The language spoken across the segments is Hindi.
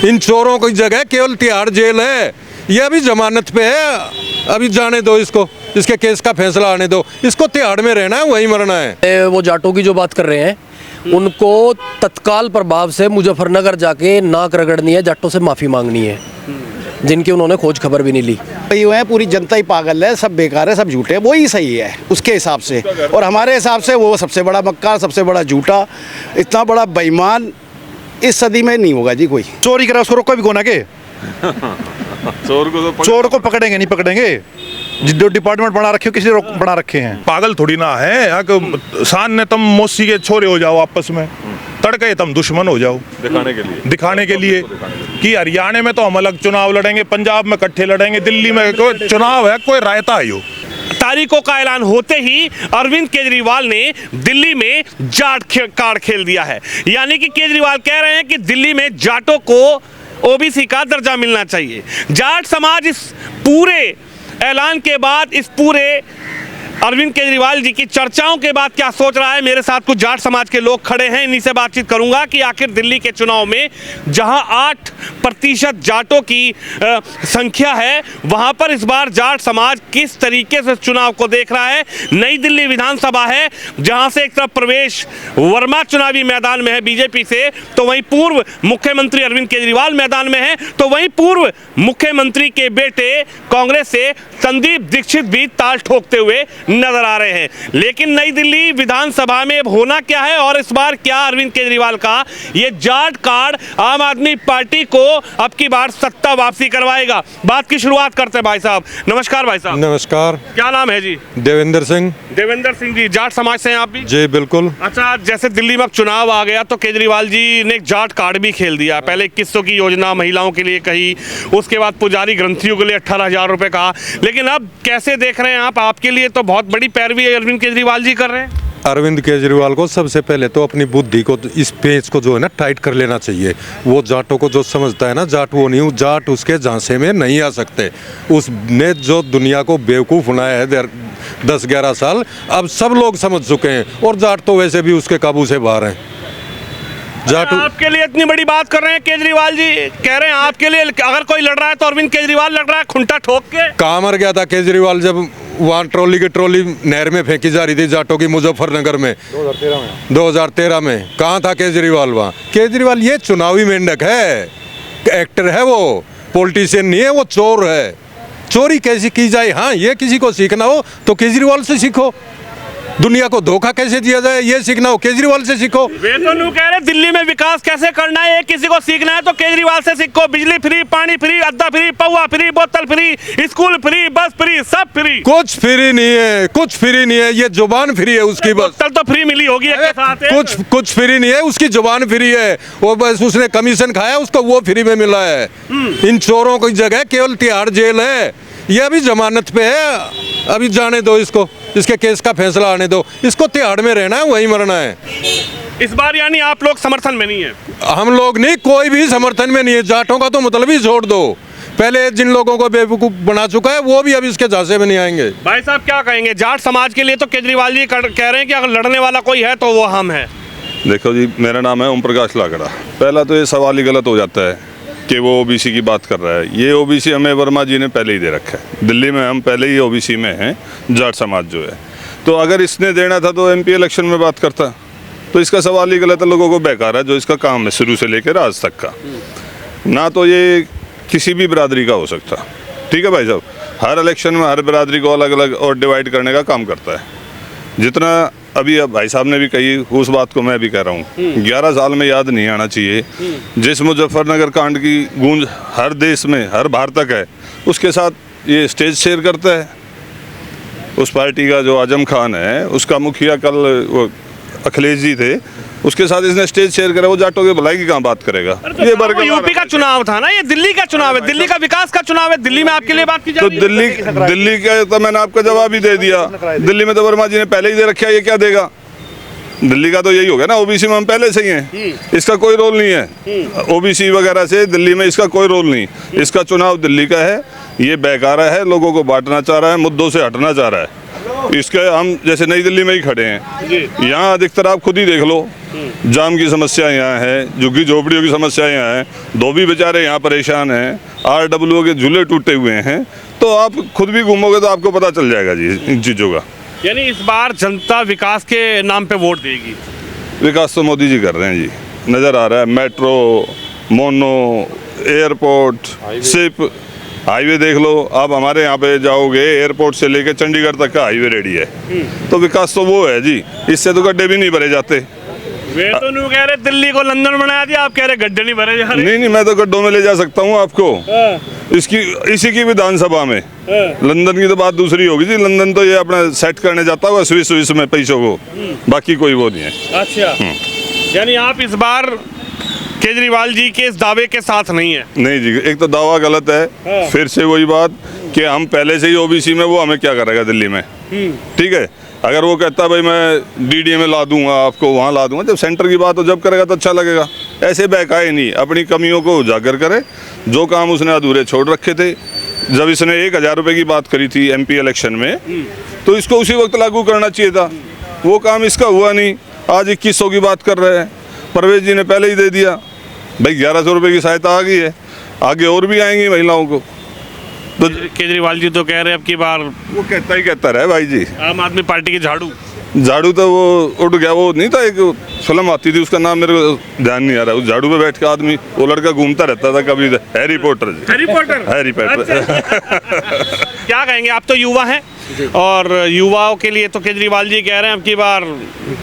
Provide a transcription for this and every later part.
इन चोरों की जगह केवल तिहाड़ जेल है, ये अभी जमानत पे है, अभी जाने दो इसको, इसके केस का फैसला आने दो, इसको तिहाड़ में रहना है, वहीं मरना है। वो जाटों की जो बात कर रहे हैं उनको तत्काल प्रभाव से मुजफ्फरनगर जाके नाक रगड़नी है, जाटों से माफ़ी मांगनी है जिनकी उन्होंने खोज खबर भी नहीं ली। ये है, पूरी जनता ही पागल है, सब बेकार है, सब झूठे है, वो ही सही है उसके हिसाब से, और हमारे हिसाब से वो सबसे बड़ा मक्कार, सबसे बड़ा झूठा, इतना बड़ा बेईमान इस सदी में नहीं होगा जी कोई। चोरी करा उसको रोका भी कौन है के? चोर को पकड़ेंगे नहीं पकड़ेंगे, जो डिपार्टमेंट बना रखे हो किसी ने बना रखे हैं। पागल थोड़ी ना है, शान ने तुम मौसी के छोरे हो जाओ आपस में, तड़के तुम दुश्मन हो जाओ दिखाने के लिए कि हरियाणा में तो हम अलग चुनाव लड़ेंगे, पंजाब में इकट्ठे लड़ेंगे, दिल्ली में कोई चुनाव है, कोई रायता है। यो तारीखों का ऐलान होते ही अरविंद केजरीवाल ने दिल्ली में जाट कार्ड खेल दिया है। यानी कि केजरीवाल कह रहे हैं कि दिल्ली में जाटों को ओबीसी का दर्जा मिलना चाहिए। जाट समाज इस पूरे ऐलान के बाद, इस पूरे अरविंद केजरीवाल जी की चर्चाओं के बाद क्या सोच रहा है, मेरे साथ कुछ जाट समाज के लोग खड़े हैं, इन्हीं से बातचीत करूंगा कि आखिर दिल्ली के चुनाव में जहां 8% जाटों की संख्या है, वहां पर इस बार जाट समाज किस तरीके से चुनाव को देख रहा है। नई दिल्ली विधानसभा है जहां से एक तरफ प्रवेश वर्मा चुनावी मैदान में है बीजेपी से, तो वहीं पूर्व मुख्यमंत्री अरविंद केजरीवाल मैदान में है, तो वहीं पूर्व मुख्यमंत्री के बेटे कांग्रेस से संदीप दीक्षित भी ताल ठोकते हुए नजर आ रहे हैं। लेकिन नई दिल्ली विधानसभा में होना क्या है, और इस बार क्या अरविंद केजरीवाल का ये जाट कार्ड आम आदमी पार्टी को अब की बार सत्ता वापसी करवाएगा? बात की शुरुआत करते हैं भाई साहब। नमस्कार भाई साहब। नमस्कार। क्या नाम है जी? देवेंद्र सिंह। देवेंद्र सिंह जी, जाट समाज से हैं आप भी? जी बिल्कुल। अच्छा, जैसे दिल्ली में चुनाव आ गया तो केजरीवाल जी ने जाट कार्ड भी खेल दिया। पहले 2100 की योजना महिलाओं के लिए कही, उसके बाद पुजारी ग्रंथियों के लिए 18,000 रुपए कहा, लेकिन अब कैसे देख रहे हैं आप? आपके लिए तो बहुत बड़ी पैरवी अरविंद केजरीवाल जी कर रहे हैं। अरविंद केजरीवाल को सबसे पहले तो अपनी बुद्धि को, इस पेच को जो है ना टाइट कर लेना चाहिए। वो जाटों को जो समझता है ना, जाट वो नहीं, जाट उसके झांसे में नहीं आ सकते। उसने जो दुनिया को बेवकूफ़ बनाया है 10-11 साल, अब सब लोग समझ चुके हैं, और जाट तो वैसे भी उसके काबू से बाहर हैं। जाट आपके लिए इतनी बड़ी बात कर रहे हैं केजरीवाल जी, कह रहे हैं आपके लिए अगर कोई लड़ रहा है तो अरविंद केजरीवाल लड़ रहा है खुंटा ठोक के। कहाँ मर गया था केजरीवाल जब वहाँ ट्रॉली की ट्रॉली नहर में फेंकी जा रही थी जाटों की, मुजफ्फरनगर में 2013 में कहाँ था केजरीवाल? वहाँ केजरीवाल ये चुनावी मेंढक है, एक्टर है, वो पॉलिटिशियन नहीं है, वो चोर है। चोरी कैसी की जाए, हाँ ये किसी को सीखना हो तो केजरीवाल से सीखो। दुनिया को धोखा कैसे दिया जाए ये सीखना हो केजरीवाल से सीखो। वे तो लोग कह रहे दिल्ली में विकास कैसे करना है, किसी को सीखना है तो केजरीवाल से सीखो। बिजली फ्री, पानी फ्री, अद्दा फ्री, पौवा फ्री, बोतल फ्री, स्कूल फ्री, बस फ्री, सब फ्री। कुछ फ्री नहीं है, कुछ फ्री नहीं है, ये जुबान फ्री है उसकी बस। बोतल तो फ्री मिली होगी एक साथ। कुछ फ्री नहीं है, उसकी जुबान फ्री है, वो बस उसने कमीशन खाया उसको वो फ्री में मिला है। इन चोरों की जगह केवल तिहाड़ जेल है, ये अभी जमानत पे है, अभी जाने दो इसको, इसके केस का फैसला आने दो, इसको तिहाड़ में रहना है, वहीं मरना है। इस बार यानी आप लोग समर्थन में नहीं है? हम लोग नहीं, कोई भी समर्थन में नहीं है। जाटों का तो मतलब ही छोड़ दो, पहले जिन लोगों को बेवकूफ बना चुका है वो भी अब इसके झांसे में नहीं आएंगे। भाई साहब क्या कहेंगे? जाट समाज के लिए तो केजरीवाल जी कह रहे हैं कि अगर लड़ने वाला कोई है तो वो हम है। देखो जी, मेरा नाम है ओम प्रकाश लाकड़ा। पहला तो ये सवाल ही गलत हो जाता है कि वो ओबीसी की बात कर रहा है। ये ओबीसी हमें वर्मा जी ने पहले ही दे रखा है, दिल्ली में हम पहले ही ओबीसी में हैं, जाट समाज जो है। तो अगर इसने देना था तो एमपी इलेक्शन में बात करता, तो इसका सवाल ही गलत है। लोगों को बेकार है जो इसका काम है शुरू से लेकर आज तक का, ना तो ये किसी भी बिरादरी का हो सकता। ठीक है भाई साहब, हर इलेक्शन में हर बिरादरी को अलग अलग और डिवाइड करने का काम करता है। जितना अभी अब भाई साहब ने भी कही, उस बात को मैं भी कह रहा हूँ, 11 साल में याद नहीं आना चाहिए। जिस मुजफ्फरनगर कांड की गूंज हर देश में, हर भारत तक है, उसके साथ ये स्टेज शेयर करता है। उस पार्टी का जो आजम खान है, उसका मुखिया कल वो अखिलेश जी थे, उसके साथ इसने स्टेज शेयर करा। वो जाटों की भलाई की कहाँ बात करेगा? ये यूपी का चुनाव था ना, ये दिल्ली का चुनाव है, दिल्ली का विकास का चुनाव है। दिल्ली में आपके लिए बात की जा रही है। तो दिल्ली का तो मैंने आपका जवाब ही दे दिया। दिल्ली में तो वर्मा जी ने पहले ही दे रखा है, ये क्या देगा? दिल्ली का तो यही हो गया ना, ओबीसी में हम पहले से ही हैं, इसका कोई रोल नहीं है। ओबीसी वगैरह से दिल्ली में इसका कोई रोल नहीं। इसका चुनाव दिल्ली का है, ये बेकारा है, लोगों को बांटना चाह रहा है, मुद्दों से हटना चाह रहा है। इसके हम जैसे नई दिल्ली में ही खड़े हैं, यहाँ अधिकतर आप खुद ही देख लो, जाम की समस्या यहाँ है, झुग्गी झोपड़ियों की समस्या यहाँ है, धोबी बेचारे यहाँ परेशान हैं, RWO के झूले टूटे हुए हैं। तो आप खुद भी घूमोगे तो आपको पता चल जाएगा जी इन चीज़ों का। यानी इस बार जनता विकास के नाम पे वोट देगी। विकास तो मोदी जी कर रहे हैं जी, नज़र आ रहा है। मेट्रो, मोनो, एयरपोर्ट, सिर्फ हाईवे देख लो। आप हमारे यहाँ पे जाओगे, एयरपोर्ट से लेके चंडीगढ़ तक का हाईवे रेडी है। तो विकास तो वो है जी, इससे तो गड्ढे भी नहीं भरे जाते। वे तो नहीं कह रहे दिल्ली को लंदन बना दिया, आप कह रहे गड्ढे नहीं भरे जा रहे। नहीं, मैं तो गड्ढों में ले जा सकता हूँ आपको, इसी की विधानसभा में। लंदन की तो बात दूसरी होगी जी, लंदन तो ये अपना सेट करने जाता हुआ स्विस में पैसों को, बाकी कोई वो नहीं है। अच्छा, यानी आप इस बार केजरीवाल जी के इस दावे के साथ नहीं है? नहीं जी, एक तो दावा गलत है, फिर से वही बात कि हम पहले से ही ओबीसी में, वो हमें क्या करेगा दिल्ली में। ठीक है, अगर वो कहता भाई मैं डीडीए में ला दूंगा, आपको वहाँ ला दूंगा, जब सेंटर की बात हो जब करेगा तो अच्छा लगेगा। ऐसे बहकाए नहीं, अपनी कमियों को उजागर करे। जो काम उसने अधूरे छोड़ रखे थे, जब इसने 1000 रुपये की बात करी थी MP इलेक्शन में, तो इसको उसी वक्त लागू करना चाहिए था। वो काम इसका हुआ नहीं, आज 2100 की बात कर रहे हैं। परवेज जी ने पहले ही दे दिया भाई, 1100 रुपये की सहायता आ गई है, आगे और भी आएंगी महिलाओं को। तो केजरीवाल जी तो कह रहे हैं अब की बार वो कहता रहे भाई जी, आम आदमी पार्टी की झाड़ू तो वो उड़ गया। वो नहीं था, एक फिल्म आती थी, उसका नाम मेरे को ध्यान नहीं आ रहा। उस झाड़ू पे बैठ के आदमी, वो लड़का घूमता रहता था कभी, हैरी पॉटर क्या कहेंगे? आप तो युवा हैं, और युवाओं के लिए तो केजरीवाल जी कह रहे हैं अब की बार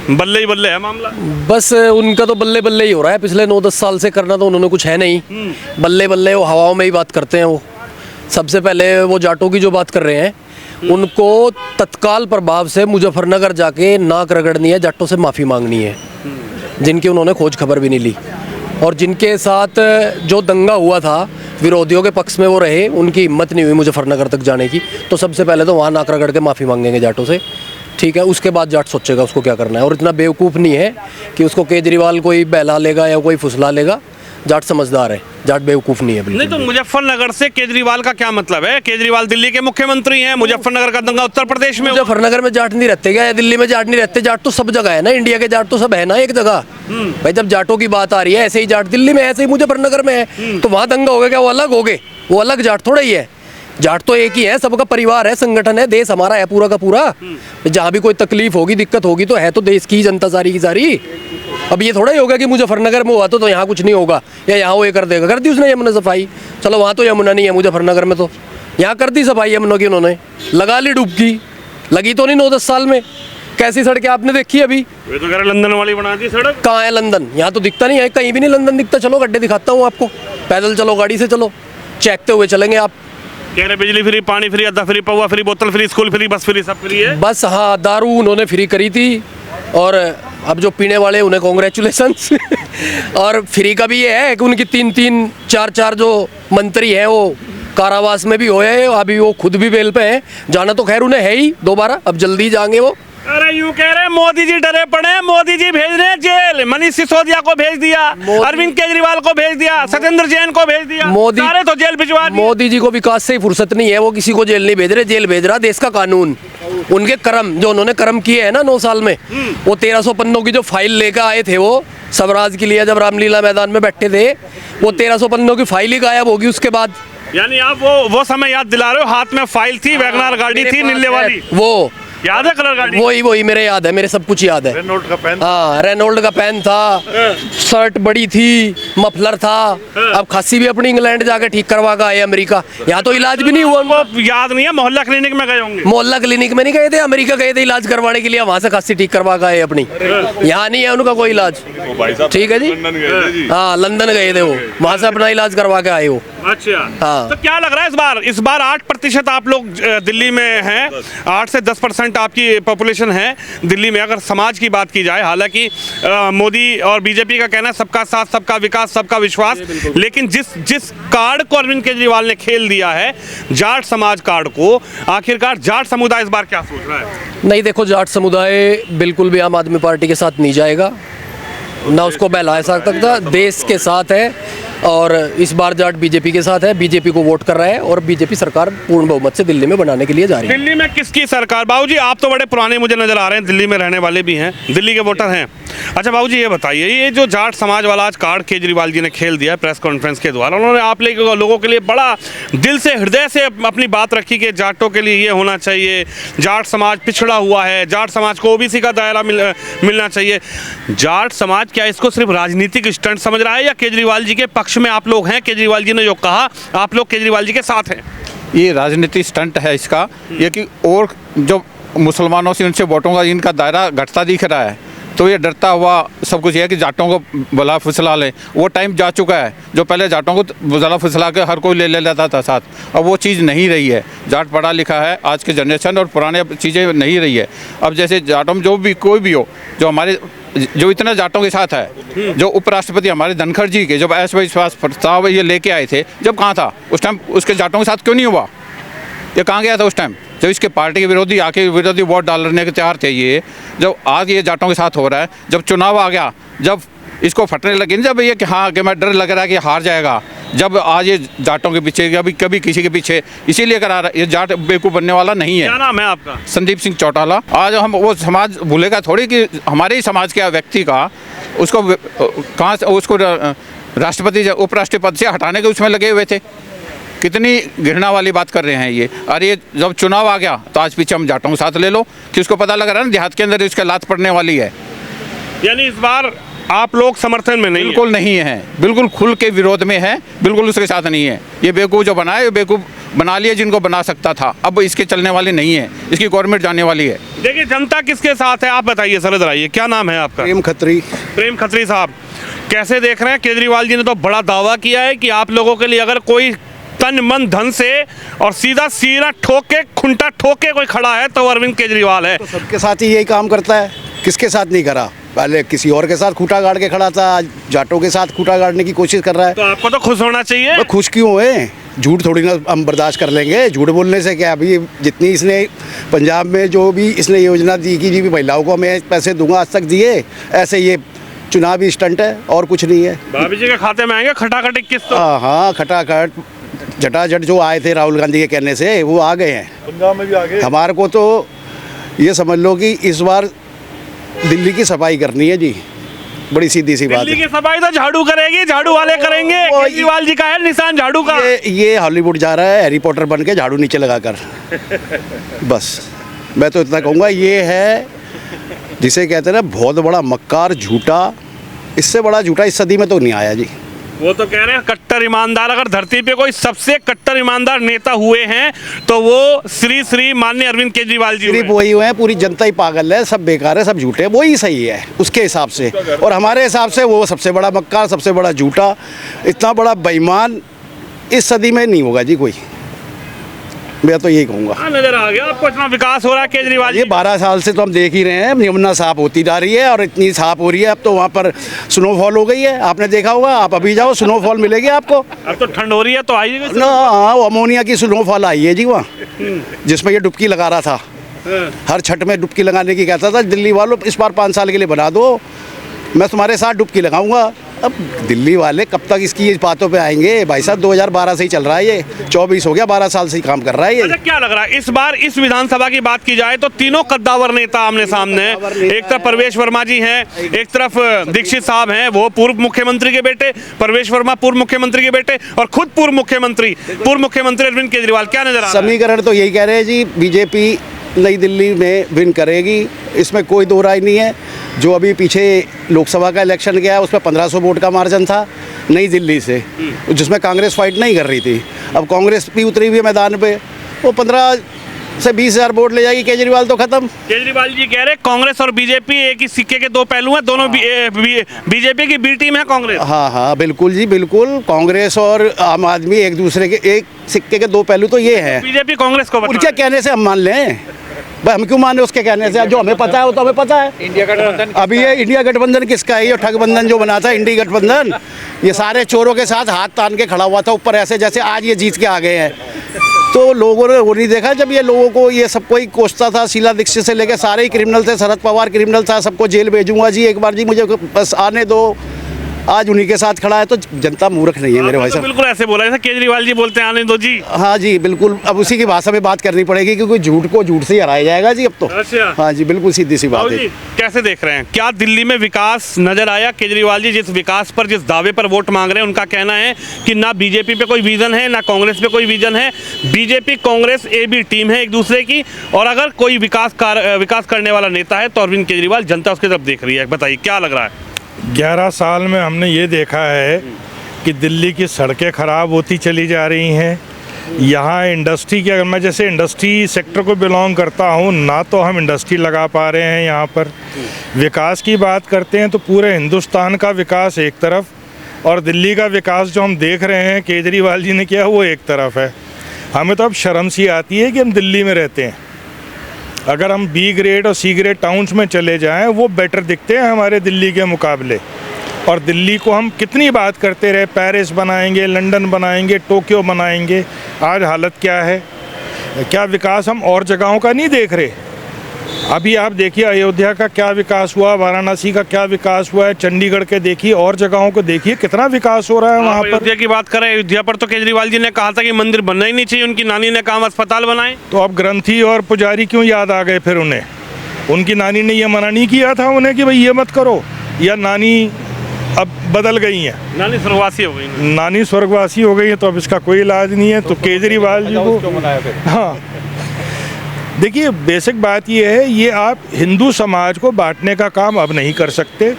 बल्ले ही बल्ले है मामला। बस उनका तो बल्ले बल्ले ही हो रहा है। पिछले 9-10 साल से करना तो उन्होंने कुछ है नहीं, बल्ले बल्ले वो हवाओं में ही बात करते हैं। वो सबसे पहले वो जाटों की जो बात कर रहे हैं, उनको तत्काल प्रभाव से मुजफ्फरनगर जाके नाक रगड़नी है, जाटों से माफ़ी मांगनी है, जिनकी उन्होंने खोज खबर भी नहीं ली। और जिनके साथ जो दंगा हुआ था, विरोधियों के पक्ष में वो रहे, उनकी हिम्मत नहीं हुई मुजफ्फरनगर तक जाने की। तो सबसे पहले तो वहाँ नाक रगड़ के माफ़ी मांगेंगे जाटों से, ठीक है। उसके बाद जाट सोचेगा उसको क्या करना है। और इतना बेवकूफ़ नहीं है कि उसको केजरीवाल कोई बहला लेगा या कोई फुसला लेगा। जाट समझदार है, जाट बेवकूफ़ नहीं है बिल्कुल। नहीं तो मुजफ्फरनगर से केजरीवाल का क्या मतलब है? केजरीवाल दिल्ली के मुख्यमंत्री हैं, मुजफ्फरनगर का दंगा उत्तर प्रदेश में। मुजफ्फरनगर में जाट नहीं रहते क्या, या दिल्ली में जाट नहीं रहते? जाट तो सब जगह है ना, इंडिया के जाट तो सब है ना एक जगह। भाई जब जाटों की बात आ रही है, ऐसे ही जाट दिल्ली में, ऐसे ही मुजफ्फरनगर में है, तो वहाँ दंगा हो गया क्या? वो अलग हो गए, वो अलग जाट थोड़ा ही है। जाट तो एक ही है, सबका परिवार है, संगठन है, देश हमारा है पूरा का पूरा। जहाँ भी कोई तकलीफ होगी, दिक्कत होगी, तो है तो देश की जनता सारी की सारी। अब ये थोड़ा ही होगा कि मुजफ्फरनगर में हुआ तो यहाँ कुछ नहीं होगा, या यहाँ वो ये कर देगा। कर दी उसने यमुना सफाई, चलो वहाँ तो यमुना नहीं है मुजफ्फरनगर में, तो यहाँ कर दी सफाई यमुना की उन्होंने, लगा ली डुबकी। लगी तो नहीं 9-10 साल में। कैसी सड़कें आपने देखी अभी? वे तो कह रहे लंदन वाली बना दी सड़क। कहाँ है लंदन? यहाँ तो दिखता नहीं है, कहीं भी नहीं लंदन दिखता। चलो गड्ढे दिखाता हूँ आपको, पैदल चलो, गाड़ी से चलो, चेकते हुए चलेंगे आप। कह रहे बिजली फ्री, पानी फ्री, अद्दा फ्री, पौवा फ्री, बोतल फ्री, स्कूल फ्री, बस फ्री, सब फ्री है। बस हाँ, दारू उन्होंने फ्री करी थी, और अब जो पीने वाले उन्हें कॉन्ग्रेचुलेशंस। और फ्री का भी ये है कि उनकी 3-3, 4-4 जो मंत्री हैं वो कारावास में भी हुए हैं, अभी वो खुद भी बेल पे हैं। जाना तो खैर उन्हें है ही दोबारा, अब जल्दी जाएंगे वो। अरे यूं कह रहे हैं मोदी जी डरे पड़े हैं, मोदी जी भेज रहे हैं जेल। मनीष सिसोदिया को भेज दिया, अरविंद केजरीवाल को भेज दिया, सत्येंद्र जैन को भेज दिया, सारे तो जेल भिजवा दिए। मोदी जी को विकास से ही फुर्सत नहीं है, वो किसी को जेल नहीं भेज रहे, जेल भेज रहा देश का कानून। उनके कर्म जो उन्होंने कर्म किए हैं ना 9 साल में, वो 1300 पन्नों की जो फाइल लेकर आए थे वो स्वराज के लिए, जब रामलीला मैदान में बैठे थे, वो 1300 पन्नों की फाइल ही गायब होगी उसके बाद। यानी आप वो समय याद दिला रहे हो, हाथ में फाइल थी, वैगनार गाड़ी थी नीले वाली, वो याद है? कलर गाड़ी वही मेरे याद है, मेरे सब कुछ याद है। रेनॉल्ट का पेन, हाँ रेनॉल्ड का पेन था, शर्ट बड़ी थी, मफलर था। अब खासी भी अपनी इंग्लैंड जाके ठीक करवा के आए अमेरिका, यहाँ तो इलाज भी नहीं हुआ। वो याद नहीं है, मोहल्ला क्लिनिक में गए होंगे। मोहल्ला क्लिनिक में नहीं गए थे, अमेरिका गए थे इलाज करवाने के लिए, वहाँ से खासी ठीक करवा के आए अपनी। यहाँ नहीं है उनका कोई इलाज, ठीक है जी। हाँ लंदन गए थे वो, वहाँ से अपना इलाज करवा के आए वो। अच्छा हाँ। तो क्या लग रहा है इस बार 8% आप लोग दिल्ली में हैं, 8 से 10% आपकी पॉपुलेशन है दिल्ली में, अगर समाज की बात की जाए। हालांकि मोदी और बीजेपी का कहना है सबका साथ, सबका विकास, सबका विश्वास, लेकिन जिस कार्ड को अरविंद केजरीवाल ने खेल दिया है, जाट समाज कार्ड को, आखिरकार जाट समुदाय इस बार क्या सोच रहा है? नहीं देखो, जाट समुदाय बिल्कुल भी आम आदमी पार्टी के साथ नहीं जाएगा, ना उसको बहला सकता, देश के साथ है। और इस बार जाट बीजेपी के साथ है, बीजेपी को वोट कर रहा है और बीजेपी सरकार पूर्ण बहुमत से दिल्ली में बनाने के लिए जा रही है। दिल्ली में किसकी सरकार? बाबूजी आप तो बड़े पुराने मुझे नजर आ रहे हैं, दिल्ली में रहने वाले भी हैं, दिल्ली के वोटर हैं। अच्छा बाबूजी ये बताइए, ये जो जाट समाज वाला आज कार्ड केजरीवाल जी ने खेल दिया प्रेस कॉन्फ्रेंस के द्वारा, उन्होंने आप लोगों के लिए बड़ा दिल से हृदय से अपनी बात रखी कि जाटों के लिए ये होना चाहिए, जाट समाज पिछड़ा हुआ है, जाट समाज को ओबीसी का दायरा मिलना चाहिए। जाट समाज क्या इसको सिर्फ राजनीतिक स्टंट समझ रहा है या केजरीवाल जी के पक्ष में आप लोग हैं? केजरीवाल जी ने जो कहा आप लोग केजरीवाल जी के साथ हैं? ये राजनीतिक स्टंट है इसका, ये कि और जो मुसलमानों से उनसे वोटों का इनका दायरा घटता दिख रहा है, तो ये डरता हुआ सब कुछ है कि जाटों को भला फुसला ले। वो टाइम जा चुका है जो पहले जाटों को भला फुसला के हर कोई ले लेता था साथ, अब वो चीज़ नहीं रही है। जाट पढ़ा लिखा है आज के जनरेशन और पुराने चीज़ें नहीं रही है। अब जैसे जाटों में जो भी कोई भी हो, जो इतना जाटों के साथ है, जो उपराष्ट्रपति हमारे धनखड़ जी के जब अविश्वास प्रस्ताव ये लेके आए थे, जब कहाँ था उस टाइम? उसके जाटों के साथ क्यों नहीं हुआ? ये कहाँ गया था उस टाइम जब इसके पार्टी के विरोधी आके विरोधी वोट डालने के तैयार थे? ये जब आज ये जाटों के साथ हो रहा है, जब चुनाव आ गया, जब इसको फटने लगे, जब ये कि हाँ कि मैं डर लग रहा है कि हार जाएगा, जब आज ये जाटों के पीछे कभी किसी के पीछे इसीलिए करा रहा है। ये जाट बेवकूफ़ बनने वाला नहीं है। क्या नाम है आपका? संदीप सिंह चौटाला। आज हम वो समाज भूलेगा थोड़ी कि हमारे ही समाज के व्यक्ति का उसको कहाँ से उसको राष्ट्रपति उपराष्ट्रपति से हटाने के उसमें लगे हुए थे। कितनी घृणा वाली बात कर रहे हैं ये। और ये जब चुनाव आ गया तो आज पीछे हम जाटों के साथ ले लो कि उसको पता लग रहा है ना देहात के अंदर इसके लात पड़ने वाली है। यानी इस बार आप लोग समर्थन में नहीं? बिल्कुल नहीं है, बिल्कुल खुल के विरोध में है, बिल्कुल उसके साथ नहीं है। ये बेवकूफ़ जो बनाए ये बेवकूफ़ बना लिया जिनको बना सकता था, अब इसके चलने वाली नहीं है, इसकी गवर्नमेंट जाने वाली है। देखिए जनता किसके साथ है आप बताइए सर, इधर आइए। क्या नाम है आपका? प्रेम खत्री। प्रेम खत्री साहब, कैसे देख रहे हैं? केजरीवाल जी ने तो बड़ा दावा किया है कि आप लोगों के लिए अगर कोई तन मन धन से और सीधा सीना ठोके खुंटा ठोके कोई खड़ा है तो अरविंद केजरीवाल है। तो सबके साथ ही यही काम करता है, किसके साथ नहीं करा? पहले किसी और के साथ खूंटा गाड़ के खड़ा था, आज जाटों के साथ खूंटा गाड़ने की कोशिश कर रहा है। तो आपको तो खुश होना चाहिए। तो खुश क्यों हुए? झूठ थोड़ी ना हम बर्दाश्त कर लेंगे, झूठ बोलने से क्या? अभी जितनी इसने पंजाब में जो भी इसने योजना दी कि जी भी महिलाओं को मैं पैसे दूंगा, आज तक दिए? ऐसे ये चुनावी स्टंट है और कुछ नहीं है। भाभी जी के खाते में आएंगे खटाखट 21 तो? हाँ खटाखट झटाझट जो आए थे राहुल गांधी के कहने से वो आ गए हैं, पंजाब में भी आ गए। हमारे को तो ये समझ लो कि इस बार दिल्ली की सफाई करनी है जी, बड़ी सीधी सी बात दिल्ली है। की सफाई तो झाड़ू करेगी, झाड़ू वाले करेंगे। केजरीवाल जी का है निशान झाड़ू का। ये हॉलीवुड जा रहा है हैरी पॉटर बन के झाड़ू नीचे लगाकर। बस मैं तो इतना कहूँगा, ये है जिसे कहते हैं ना बहुत बड़ा मक्कार झूठा, इससे बड़ा झूठा इस सदी में तो नहीं आया जी। वो तो कह रहे हैं कट्टर ईमानदार, अगर धरती पे कोई सबसे कट्टर ईमानदार नेता हुए हैं तो वो श्री माननीय अरविंद केजरीवाल जी सिर्फ वही हुए हैं, पूरी जनता ही पागल है, सब बेकार है, सब झूठे हैं, वही सही है उसके हिसाब से। और हमारे हिसाब से वो सबसे बड़ा मक्कार, सबसे बड़ा झूठा, इतना बड़ा बेईमान इस सदी में नहीं होगा जी कोई। मैं तो यही कहूँगा। नजर आ गया आपको इतना विकास हो रहा है केजरीवाल ये 12 साल से तो हम देख ही रहे हैं, यमुना साफ होती जा रही है और इतनी साफ हो रही है, अब तो वहाँ पर स्नोफॉल हो गई है, आपने देखा होगा, आप अभी जाओ स्नोफॉल मिलेगी आपको। अब तो ठंड हो रही है तो आइए ना। हाँ वो अमोनिया की स्नोफॉल आई है जी वहाँ, जिसमें ये डुबकी लगा रहा था, हर छठ में डुबकी लगाने की कहता था दिल्ली वालों इस बार 5 साल के लिए बना दो, मैं तुम्हारे साथ डुबकी लगाऊंगा। अब दिल्ली वाले कब तक इसकी इस बातों पे आएंगे? भाई साहब 2012 से ही चल रहा है ये, 24 हो गया, 12 साल से ही काम कर रहा है ये। अच्छा क्या लग रहा है इस बार इस विधानसभा की बात की जाए तो तीनों कद्दावर नेता आमने सामने हैं। एक तरफ परवेश वर्मा जी हैं, एक तरफ दीक्षित साहब हैं, वो पूर्व मुख्यमंत्री के बेटे, परवेश वर्मा पूर्व मुख्यमंत्री के बेटे, और खुद पूर्व मुख्यमंत्री अरविंद केजरीवाल। क्या नजर आ रहा है? समीकरण तो यही कह रहे हैं जी, बीजेपी नई दिल्ली में विन करेगी, इसमें कोई दो राय नहीं है। जो अभी पीछे लोकसभा का इलेक्शन गया उसमें 1500 वोट का मार्जिन था नई दिल्ली से, जिसमें कांग्रेस फाइट नहीं कर रही थी। अब कांग्रेस भी उतरी हुई है मैदान पे, वो 15 से 20 हज़ार वोट ले जाएगी, केजरीवाल तो खत्म। केजरीवाल जी कह रहे कांग्रेस और बीजेपी एक ही सिक्के के दो पहलू हैं, दोनों बीजेपी की बी टीम है कांग्रेस। हाँ बिल्कुल जी बिल्कुल, कांग्रेस और आम आदमी एक दूसरे के एक सिक्के के दो पहलू तो ये है। बीजेपी कांग्रेस को उनके कहने से हम मान लें, भाई हम क्यों माने उसके कहने से? जो हमें पता है वो तो हमें पता है। इंडिया गठबंधन, अभी ये इंडिया गठबंधन किसका है? ये ठगबंधन जो बना था इंडिया गठबंधन, ये सारे चोरों के साथ हाथ तान के खड़ा हुआ था ऊपर ऐसे, जैसे आज ये जीत के आ गए हैं। तो लोगों ने वो नहीं देखा जब ये लोगों को ये सब कोई कोसता था, शीला दीक्षित से लेकर सारे ही क्रिमिनल थे, शरद पवार क्रिमिनल था, सबको जेल भेजूंगा जी, एक बार जी मुझे बस आने दो, आज उन्हीं के साथ खड़ा है, तो जनता मूर्ख नहीं है मेरे भाई तो साहब। बिल्कुल ऐसे बोला जैसे केजरीवाल जी बोलते हैं आने दो जी। हाँ जी बिल्कुल, अब उसी की भाषा में बात करनी पड़ेगी, क्योंकि झूठ को झूठ से ही हराया जाएगा जी अब तो। अच्छा। हाँ जी बिल्कुल सीधी सी बात बाबू है। जी कैसे देख रहे हैं, क्या दिल्ली में विकास नजर आया? केजरीवाल जी जिस विकास पर, जिस दावे पर वोट मांग रहे हैं, उनका कहना है कि ना बीजेपी पे कोई विजन है, ना कांग्रेस पे कोई विजन है। BJP Congress A B team है एक दूसरे की, और अगर कोई विकास करने वाला नेता है तो अरविंद केजरीवाल, जनता उसकी तरफ देख रही है। बताइए क्या लग रहा है? 11 साल में हमने ये देखा है कि दिल्ली की सड़कें ख़राब होती चली जा रही हैं। यहाँ इंडस्ट्री की, अगर मैं जैसे इंडस्ट्री सेक्टर को बिलोंग करता हूँ, ना तो हम इंडस्ट्री लगा पा रहे हैं यहाँ पर। विकास की बात करते हैं तो पूरे हिंदुस्तान का विकास एक तरफ, और दिल्ली का विकास जो हम देख रहे हैं केजरीवाल जी ने किया वो एक तरफ है। हमें तो अब शर्म सी आती है कि हम दिल्ली में रहते हैं। अगर हम बी ग्रेड और सी ग्रेड टाउन्स में चले जाएं, वो बेटर दिखते हैं हमारे दिल्ली के मुकाबले। और दिल्ली को हम कितनी बात करते रहे, पेरिस बनाएंगे, लंदन बनाएंगे, टोक्यो बनाएंगे, आज हालत क्या है? क्या विकास हम और जगहों का नहीं देख रहे? अभी आप देखिए अयोध्या का क्या विकास हुआ, वाराणसी का क्या विकास हुआ है, चंडीगढ़ के देखिए, और जगहों को देखिए कितना विकास हो रहा है वहाँ पर। अयोध्या की बात करें, अयोध्या पर तो केजरीवाल जी ने कहा था कि मंदिर बनना ही नहीं चाहिए, उनकी नानी ने कहा अस्पताल बनाएं। तो अब ग्रंथी और पुजारी क्यों याद आ गए फिर उन्हें? उनकी नानी ने ये मना नहीं किया था उन्हें कि भाई ये मत करो, या नानी अब बदल गई हैं? नानी स्वर्गवासी हो गई। नानी स्वर्गवासी हो गई है तो अब इसका कोई इलाज नहीं है। तो केजरीवाल जी को, हाँ देखिए बेसिक बात ये है, ये आप हिंदू समाज को बांटने का काम अब नहीं कर सकते।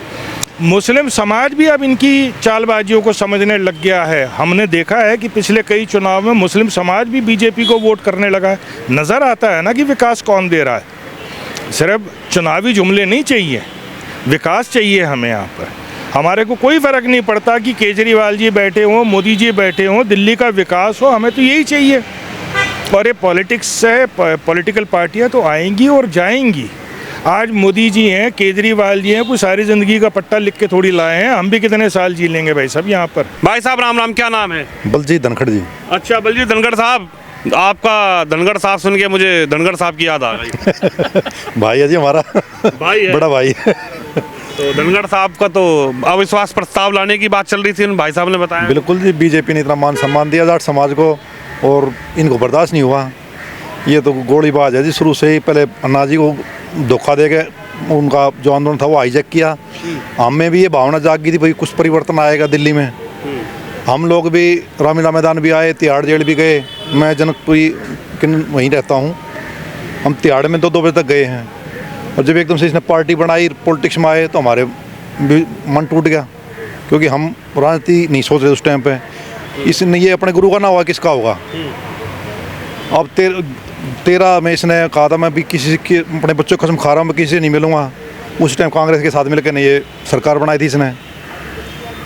मुस्लिम समाज भी अब इनकी चालबाजियों को समझने लग गया है। हमने देखा है कि पिछले कई चुनाव में मुस्लिम समाज भी बीजेपी को वोट करने लगा है। नज़र आता है ना कि विकास कौन दे रहा है। सिर्फ चुनावी जुमले नहीं चाहिए, विकास चाहिए हमें यहाँ पर। हमारे को कोई फ़र्क नहीं पड़ता कि केजरीवाल जी बैठे हों, मोदी जी बैठे हों, दिल्ली का विकास हो, हमें तो यही चाहिए। और ये पॉलिटिक्स है, पॉलिटिकल पार्टियां तो आएंगी और जाएंगी। आज मोदी जी हैं, केजरीवाल जी हैं, कोई सारी ज़िंदगी का पट्टा लिख के थोड़ी लाए हैं। हम भी कितने साल जी लेंगे भाई साहब यहाँ पर। भाई साहब राम राम, क्या नाम है? बलजीत धनखड़ जी। अच्छा बलजीत धनखड़ साहब, आपका धनखड़ साहब सुन के मुझे धनखड़ साहब की याद आ गई। भाई है जी हमारा, भाई है? बड़ा भाई। तो धनखड़ साहब का तो अविश्वास प्रस्ताव लाने की बात चल रही थी, उन भाई साहब ने बताया। बिल्कुल जी, बीजेपी ने इतना मान सम्मान दिया जाट समाज को और इनको बर्दाश्त नहीं हुआ। ये तो गोलीबाज है जी, शुरू से ही। पहले अन्ना जी को धोखा दे के उनका जो आंदोलन था वो हाईजैक किया। हम में भी ये भावना जाग गई थी भाई कुछ परिवर्तन आएगा दिल्ली में। हम लोग भी रामलीला मैदान भी आए, तिहाड़ जेल भी गए। मैं जनकपुरी वहीं रहता हूँ। हम तिहाड़ में 2-2 बजे तक गए हैं। और जब एकदम से इसने पार्टी बनाई, पॉलिटिक्स में आए, तो हमारे भी मन टूट गया, क्योंकि हम राजनीति नहीं सोच रहे उस टाइम पे। इसने ये अपने गुरु का ना हुआ किसका होगा? अब 13 में इसने कहा था मैं भी किसी के अपने बच्चों को कसम खा रहा हूँ, मैं किसी से नहीं मिलूंगा। उस टाइम कांग्रेस के साथ मिलकर ने ये सरकार बनाई थी इसने।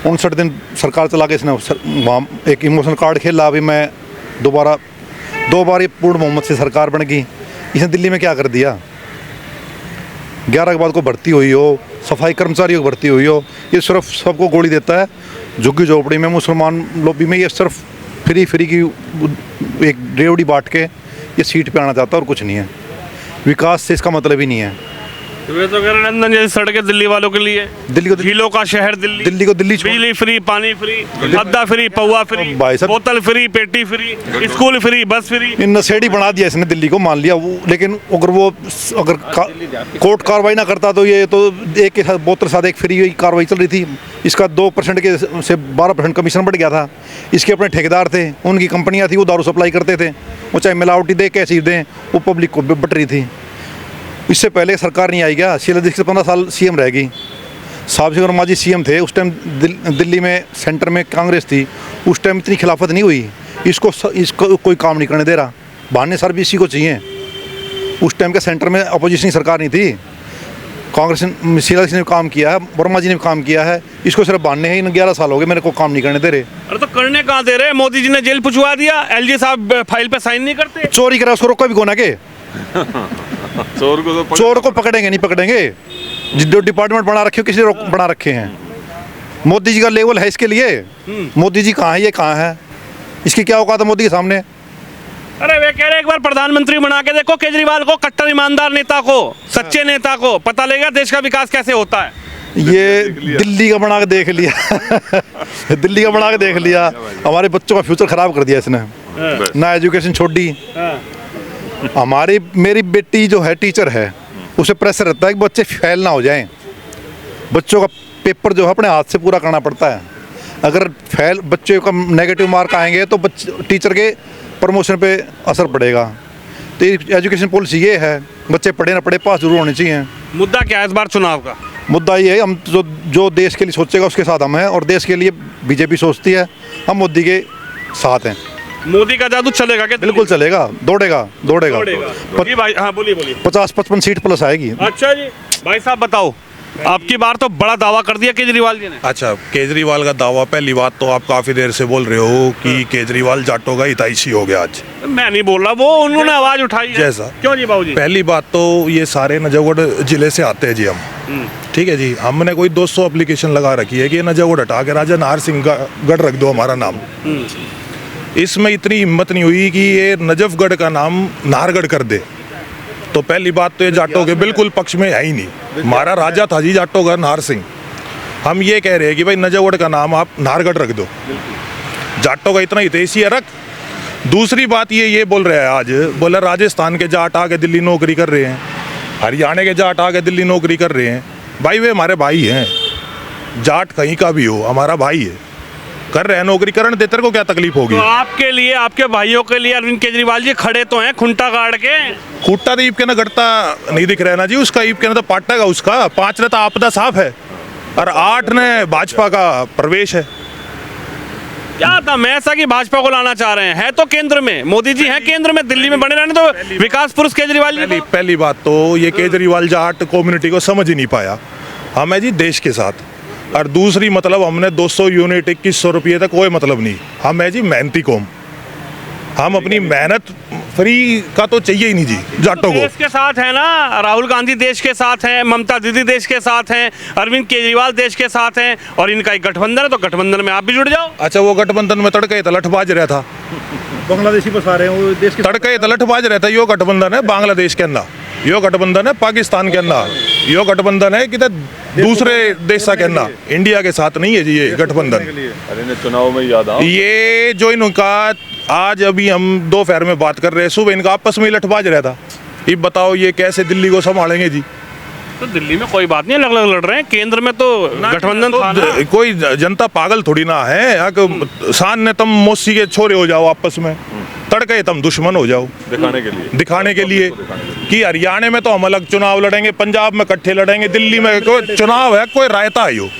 59 दिन सरकार चला के इसने वहाँ एक इमोशनल कार्ड खेला। अभी मैं 2 बार ये पूर्ण बहुमत से सरकार बन गई। इसने दिल्ली में क्या कर दिया? 11 के बाद को भर्ती हुई हो, सफाई कर्मचारियों को भर्ती हुई हो, ये सिर्फ सबको गोली देता है। झुग्गी झोपड़ी में, मुसलमान लॉबी में ये सिर्फ फ्री की एक रेवड़ी बांट के ये सीट पे आना चाहता है और कुछ नहीं है। विकास से इसका मतलब ही नहीं है। वे तो कह रहे हैं लंदन जैसी सड़कें दिल्ली वालों के लिए, दिल्ली को झीलों का शहर दिल्ली, दिल्ली को दिल्ली बिजली फ्री, पानी फ्री, अद्दा फ्री, पौवा फ्री, भाई साहब, बोतल फ्री, पेटी फ्री, स्कूल फ्री, बस फ्री। इन नशेड़ी बना दिया इसने दिल्ली को, मान लिया वो। लेकिन अगर कोर्ट कार्रवाई ना करता तो ये तो एक के साथ बोतल साथ एक फ्री कार्रवाई चल रही थी। इसका 2% के से 12% कमीशन बढ़ गया था। इसके अपने ठेकेदार थे, उनकी कंपनियां थी, वो दारू सप्लाई करते थे। वो चाहे मिलावटी दे कैसी दें, वो पब्लिक को बट रही थी। इससे पहले सरकार नहीं आई क्या? शीला दीक्षित 15 साल सीएम रहेगी। साहब सिंह वर्मा जी सीएम थे उस टाइम। दिल्ली में सेंटर में कांग्रेस थी, उस टाइम इतनी खिलाफत नहीं हुई। इसको कोई काम नहीं करने दे रहा। बहाने सर भी इसी को चाहिए। उस टाइम के सेंटर में अपोजिशन सरकार नहीं थी। कांग्रेस ने, शीला जी ने काम किया है, वर्मा जी ने काम किया है। इसको सिर्फ बहाने हैं। इन 11 साल हो गए मेरे को काम नहीं करने दे रहे। अरे तो करने कहाँ दे रहे? मोदी जी ने जेल पुछवा दिया, एलजी साहब फाइल पे साइन नहीं करते। चोरी करा उसको रोका भी कोना के? चोर को पकड़ेंगे नहीं पकड़ेंगे? जो डिपार्टमेंट बना रखे हो किसी ने बना रखे हैं? मोदी जी का लेवल है इसके लिए? मोदी जी कहाँ है, ये कहाँ है? इसकी क्या औकात है मोदी के सामने? अरे वे कह रहे एक बार प्रधानमंत्री बना के देखो केजरीवाल को, कट्टर ईमानदार नेता को, सच्चे नेता को, पता लगेगा देश का विकास कैसे होता है। ये दिल्ली का बना के देख लिया दिल्ली का बना के देख लिया, हमारे बच्चों का फ्यूचर खराब कर दिया इसने, ना एजुकेशन छोड़ दी। मेरी बेटी जो है टीचर है, उसे प्रेशर रहता है कि बच्चे फेल ना हो जाएं। बच्चों का पेपर जो है अपने हाथ से पूरा करना पड़ता है। अगर फेल बच्चे का नेगेटिव मार्क आएंगे तो टीचर के प्रमोशन पे असर पड़ेगा। तो एजुकेशन पॉलिसी ये है, बच्चे पढ़े ना पढ़े पास जरूर होने चाहिए। मुद्दा क्या है इस बार चुनाव का? मुद्दा ये है, हम जो देश के लिए सोचेगा उसके साथ हम हैं, और देश के लिए बीजेपी सोचती है, हम मोदी के साथ हैं। मोदी का जादू चलेगा क्या? बिल्कुल चलेगा, दौड़ेगा। जी भाई, हाँ बोलिए। 50-55 सीट प्लस आएगी। अच्छा जी, भाई साहब बताओ, आपकी बार तो बड़ा दावा कर दिया केजरीवाल जी ने। अच्छा, केजरीवाल का दावा, पहली बात तो आप काफ़ी देर से बोल रहे हो कि केजरीवाल जाटों का हितैषी हो गया आज। मैं नहीं बोल रहा, वो उन्होंने आवाज उठाई है। जैसा क्यों जी बाबूजी? पहली बात तो ये सारे नजफगढ़ जिले से आते हैं जी हम, ठीक है जी। हमने कोई 200 एप्लीकेशन लगा रखी है कि ये नजफगढ़ हटा के राजा नाहर सिंह का गढ़ रख दो हमारा नाम। इसमें इतनी हिम्मत नहीं हुई कि ये नजफगढ़ का नाम नाहरगढ़ कर दे। तो पहली बात तो ये जाटों के बिल्कुल पक्ष में है ही नहीं। हमारा राजा था जी जाटों का नाहर सिंह। हम ये कह रहे हैं कि भाई नजफगढ़ का नाम आप नाहरगढ़ रख दो, जाटों का इतना हितैषी है रख। दूसरी बात ये बोल रहे हैं आज, बोला राजस्थान के जाट आके दिल्ली नौकरी कर रहे हैं, हरियाणा के जाट आके दिल्ली नौकरी कर रहे हैं। भाई वे हमारे भाई हैं, जाट कहीं का भी हो हमारा भाई है, कर रहे हैं नौकरी, करने दे, तेरे को क्या तकलीफ होगी? तो आपके लिए, आपके भाइयों के लिए अरविंद केजरीवाल जी खड़े तो हैं खुंटा गाड़ के। खूटा तो ईप के ना गढ़ता नहीं दिख रहा है ना जी, उसका ईप के ना तो पाटेगा उसका। 5 ने तो आपदा साफ है और 8 ने भाजपा का प्रवेश है। क्या था मैं ऐसा कि भाजपा को लाना चाह रहे हैं? है तो केंद्र में, मोदी जी हैं केंद्र में, दिल्ली में बने रहने तो विकास पुरुष केजरीवाल जी। पहली बात तो ये केजरीवाल जाट कम्युनिटी को समझ ही नहीं पाया। हम है जी देश के साथ। और दूसरी मतलब हमने 200 यूनिट 2100 रुपये तक कोई मतलब नहीं। हम है जी मेहनती कौम, हम अपनी मेहनत फ्री का तो चाहिए ही नहीं जी जाटों को। देश के साथ है ना, राहुल गांधी देश के साथ हैं, ममता दीदी देश के साथ हैं, अरविंद केजरीवाल देश के साथ हैं, और इनका एक गठबंधन है, तो गठबंधन में आप भी जुड़ जाओ। अच्छा, वो गठबंधन में तड़के तलठ बाज रहा था, बांग्लादेशी बस आ रहे हैं वो देश के तड़के तलठ बाज रहता है। यो गठबंधन है बांग्लादेश के अंदर, यो गठबंधन है पाकिस्तान के अंदर, यो गठबंधन है किधर दूसरे देश के अंदर, इंडिया के साथ नहीं है जी ये गठबंधन। अरे चुनाव में याद आओ, ये जो इनका आज अभी हम दोपहर में बात कर रहे हैं, सुबह इनका आपस में लठबाज रहा था। ये बताओ ये कैसे दिल्ली को संभालेंगे जी? तो दिल्ली में कोई बात नहीं, अलग अलग लड़ रहे हैं, केंद्र में तो गठबंधन था ना। कोई जनता पागल थोड़ी ना है। शान ने तुम मौसी के छोरे हो जाओ आपस में, तड़के तुम दुश्मन हो जाओ दिखाने के लिए कि हरियाणा में तो हम अलग चुनाव लड़ेंगे, पंजाब में इकट्ठे लड़ेंगे, दिल्ली में कोई चुनाव है, कोई रायता है।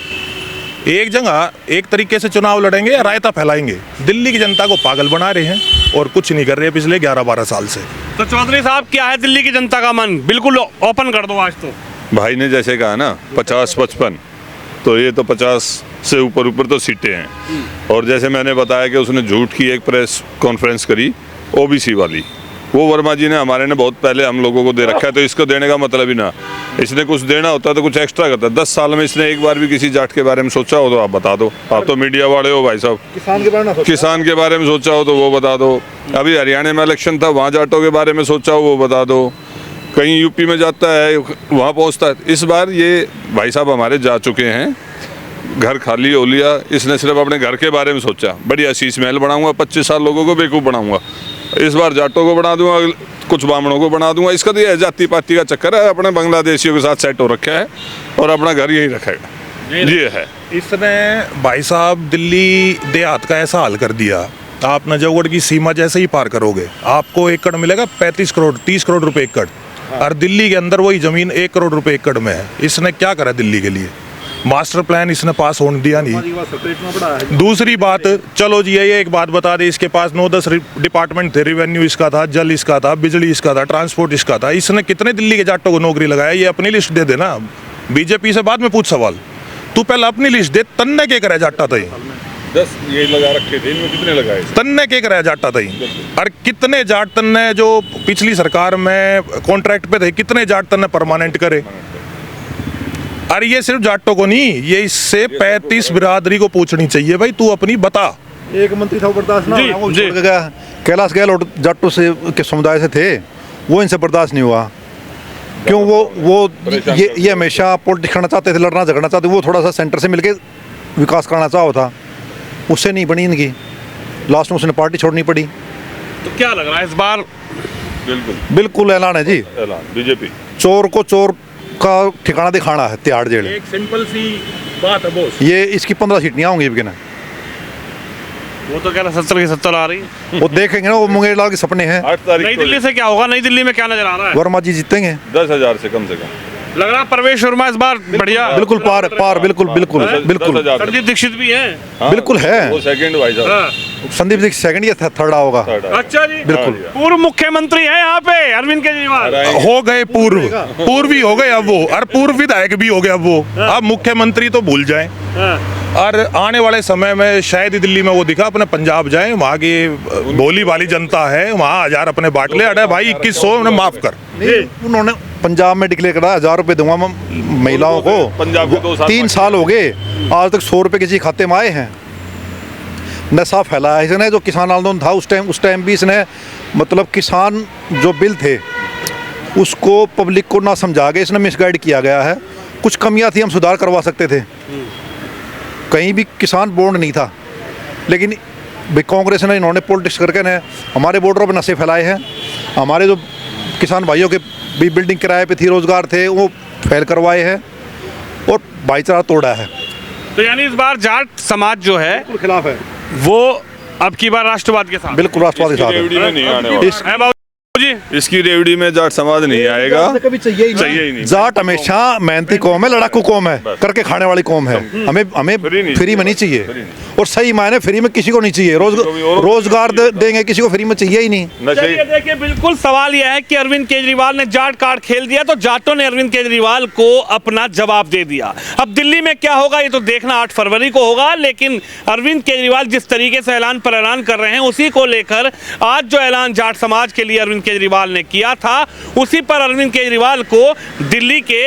एक जगह एक तरीके से चुनाव लड़ेंगे या रायता फैलाएंगे। दिल्ली की जनता को पागल बना रहे हैं और कुछ नहीं कर रहे पिछले 11-12 साल से। तो चौधरी साहब क्या है दिल्ली की जनता का मन? बिल्कुल ओपन कर दो आज तो। भाई ने जैसे कहा ना 50-55, तो ये तो 50 से ऊपर तो सीटें हैं। और जैसे मैंने बताया कि उसने झूठ की एक प्रेस कॉन्फ्रेंस करी ओबीसी वाली, वो वर्मा जी ने हमारे ने बहुत पहले हम लोगों को दे रखा है, तो इसको देने का मतलब ही ना, इसने कुछ देना होता तो कुछ एक्स्ट्रा करता। 10 साल में इसने एक बार भी किसी जाट के बारे में सोचा हो तो आप बता दो। आप तो मीडिया वाले हो भाई साहब, किसान के बारे में सोचा हो तो वो बता दो। अभी हरियाणा में इलेक्शन था, वहाँ जाटों के बारे में सोचा हो वो बता दो। कहीं यूपी में जाता है वहाँ पहुँचता है। इस बार ये भाई साहब हमारे जा चुके हैं, घर खाली हो लिया, इसने सिर्फ अपने घर के बारे में सोचा, बढ़िया शीश महल बनाऊंगा, 25 साल लोगों को बेवकूफ़ बनाऊंगा, इस बार जाटों को बना दूंगा, कुछ ब्राह्मणों को बना दूंगा। इसका तो ये जाति पाति का चक्कर है, अपने बांग्लादेशियों के साथ सेट हो रखा है और अपना घर यही रखेगा। ये है, इसने भाई साहब दिल्ली देहात का ऐसा हाल कर दिया। आप नजफगढ़ की सीमा जैसे ही पार करोगे आपको एकड़ मिलेगा 35 करोड़ 30 करोड़ रुपए एकड़, और दिल्ली के अंदर वही जमीन 1 करोड़ रुपए एकड़ में है। इसने क्या करा दिल्ली के लिए? मास्टर प्लान इसने पास होने दिया नहीं। दूसरी बात, चलो जी ये एक बात बता दे, इसके पास 9-10 डिपार्टमेंट थे, रेवेन्यू इसका था, जल इसका था, बिजली इसका था, ट्रांसपोर्ट इसका था। इसने कितने दिल्ली के जाटों को नौकरी लगाया? ये अपनी लिस्ट दे देना, बीजेपी से बाद में पूछ सवाल। तू पहले अपनी लिस्ट दे, तन्ने के कराया जाटा था? 10 ये लगा रखे थे, इनमें कितने लगाए? तन्ने के कराया जाटा था? और कितने जाट तन्ने जो पिछली सरकार में कॉन्ट्रैक्ट पे थे, कितने जाट तन्ने परमानेंट करे? और ये सिर्फ जाटों को नहीं, ये इससे 35 बिरादरी को पूछनी चाहिए, भाई तू अपनी बता। एक मंत्री था बर्दाश्त ना, जी, वो जी। छोड़ के गया। कैलाश गहलोत जाटों से के समुदाय से थे, वो इनसे बर्दाश्त नहीं हुआ। क्यों वो ये हमेशा पॉलिटिक्स करना चाहते थे, लड़ना झगड़ना चाहते, वो थोड़ा सा सेंटर से मिलके विकास करना चाहो था, उससे नहीं बनी इनकी, लास्ट में उसने पार्टी छोड़नी पड़ी। तो क्या लग रहा है इस बार? बिल्कुल ऐलान है जी, ऐलान बीजेपी। चोर को चोर का ठिकाना दिखाना है तिहाड़ जेल। एक सिंपल सी बात है बॉस, ये इसकी 15 सीट नहीं आऊंगी बिकना, वो तो कह रहा 70 की 70 आ रही है। वो देखेंगे ना, वो मुंगेर लाल के सपने हैं। 8 तारीख नई को दिल्ली से क्या होगा? नई दिल्ली में क्या नजर आ रहा है? वर्मा जी जीतेंगे 10,000 से कम। लग रहा है प्रवेश वर्मा इस बार बढ़िया, बिल्कुल पार बिल्कुल बिल्कुल बिल्कुल 10,000 संदीप दीक्षित भी है। बिल्कुल है। वो सेकंड भाई साहब। हाँ। संदीप जी सेकंड या थर्ड होगा। अच्छा जी, बिल्कुल। पूर्व मुख्यमंत्री है यहाँ पे अरविंद केजरीवाल। हो गए पूर्व भी हो गए अब वो, और पूर्व विधायक भी हो गए अब वो, अब मुख्यमंत्री तो भूल जाएं। हाँ। और आने वाले समय में शायद ही दिल्ली में वो दिखा, अपने पंजाब जाएं, वहाँ की भोली भाली जनता है, वहाँ 1000 अपने बांट ले। अरे भाई 2100 उन्हें माफ कर। उन्होंने पंजाब में डिक्लेयर करा 1000 रुपए दूंगा मैं महिलाओं को। पंजाब के 2 साल 3 साल हो गए, आज तक 100 रुपए किसी खाते में आए हैं। नशा फैलाया इसने, जो किसान आंदोलन था उस टाइम भी इसने, मतलब किसान जो बिल थे उसको पब्लिक को ना समझा के इसने मिसगाइड किया गया है। कुछ कमियां थी, हम सुधार करवा सकते थे, कहीं भी किसान बॉन्ड नहीं था, लेकिन कांग्रेस ने, इन्होंने पॉलिटिक्स करके ने हमारे बॉर्डरों पर नशे फैलाए हैं। हमारे जो किसान भाइयों के भी बिल्डिंग किराए पे थी, रोजगार थे, वो फैल करवाए हैं और भाईचारा तोड़ा है। तो यानी इस बार जाट समाज जो है खिलाफ है, वो अब की बार राष्ट्रवाद के साथ। बिल्कुल राष्ट्रवाद के साथ रेवड़ी है। में नहीं आने वाला। है बाबू जी, इसकी रेवड़ी में जाट समाज नहीं आएगा, कभी चाहिए ही नहीं। जाट हमेशा मेहनती कौम है, लड़ाकू कौम है, करके खाने वाली कौम है। हमें फ्री में नहीं चाहिए, और सही मायने फ्री में किसी को नहीं चाहिए। रोजगार देंगे, किसी को फ्री में चाहिए ही नहीं। चलिए देखिए, बिल्कुल सवाल यह है कि अरविंद केजरीवाल ने जाट कार्ड खेल दिया, तो जाटों ने अरविंद केजरीवाल को अपना जवाब दे दिया। अब दिल्ली में क्या होगा ये तो देखना 8 फरवरी को होगा, लेकिन अरविंद केजरीवाल जिस तरीके से ऐलान पर ऐलान कर रहे हैं, उसी को लेकर आज जो ऐलान जाट समाज के लिए अरविंद केजरीवाल ने किया था, उसी पर अरविंद केजरीवाल को दिल्ली के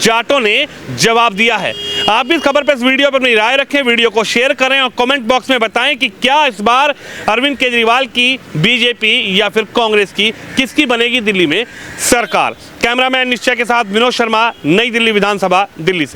जाटों ने जवाब दिया है। आप भी इस खबर पर, इस वीडियो पर अपनी राय रखें, वीडियो को शेयर करें और कमेंट बॉक्स में बताएं कि क्या इस बार अरविंद केजरीवाल की, बीजेपी या फिर कांग्रेस की, किसकी बनेगी दिल्ली में सरकार। कैमरामैन निश्चय के साथ विनोद शर्मा, नई दिल्ली विधानसभा, दिल्ली से।